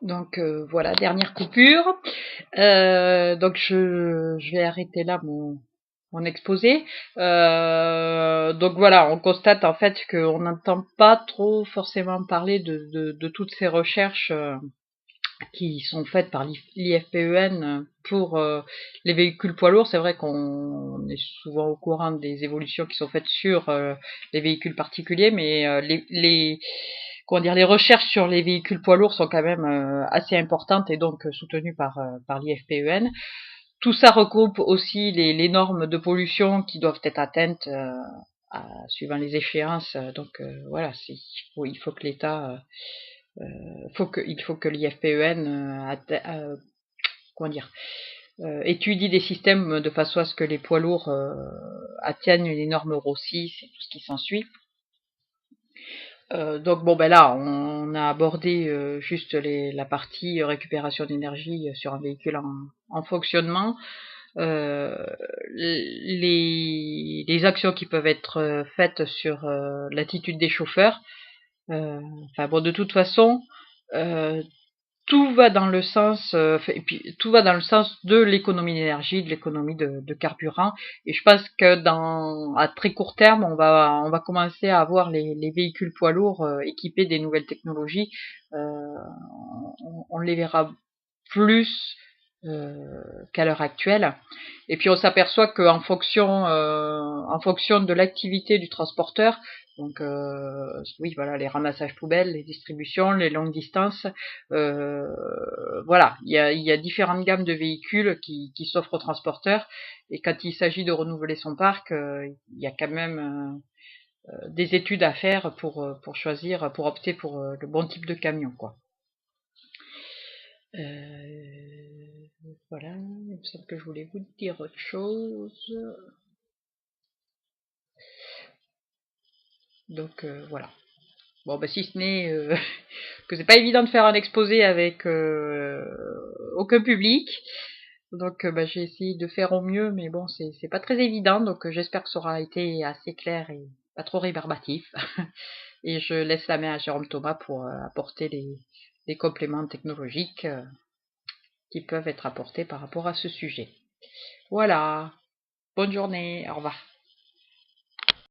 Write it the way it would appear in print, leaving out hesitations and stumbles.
Donc voilà, dernière coupure. Donc je vais arrêter là mon exposé. Donc voilà, on constate en fait qu'on n'entend pas trop forcément parler de toutes ces recherches qui sont faites par l'IFPEN pour les véhicules poids lourds. C'est vrai qu'on est souvent au courant des évolutions qui sont faites sur les véhicules particuliers, mais les recherches sur les véhicules poids lourds sont quand même assez importantes et donc soutenues par l'IFPEN. Tout ça regroupe aussi les normes de pollution qui doivent être atteintes suivant les échéances. Donc voilà, il faut que l'État, il faut que l'IFPEN étudie des systèmes de façon à ce que les poids lourds atteignent les normes Euro 6 et tout ce qui s'ensuit. Donc bon ben là on a abordé juste la partie récupération d'énergie sur un véhicule en fonctionnement. Les actions qui peuvent être faites sur l'attitude des chauffeurs. Enfin bon, de toute façon, tout va dans le sens, et puis tout va dans le sens de l'économie d'énergie, de l'économie de carburant. Et je pense que à très court terme, on va commencer à avoir les véhicules poids lourds équipés des nouvelles technologies. On les verra plus qu'à l'heure actuelle. Et puis on s'aperçoit qu'en en fonction de l'activité du transporteur, donc oui voilà, les ramassages poubelles, les distributions, les longues distances, voilà, il y a différentes gammes de véhicules qui s'offrent aux transporteurs. Et quand il s'agit de renouveler son parc, il y a quand même des études à faire pour choisir, pour opter pour le bon type de camion, quoi. Voilà, il me semble que je voulais vous dire autre chose. Donc voilà. Bon, bah si ce n'est que c'est pas évident de faire un exposé avec aucun public. Donc bah, j'ai essayé de faire au mieux, mais bon, c'est pas très évident. Donc j'espère que ça aura été assez clair et pas trop rébarbatif. Et je laisse la main à Jérôme Thomas pour apporter les compléments technologiques qui peuvent être apportés par rapport à ce sujet. Voilà. Bonne journée. Au revoir.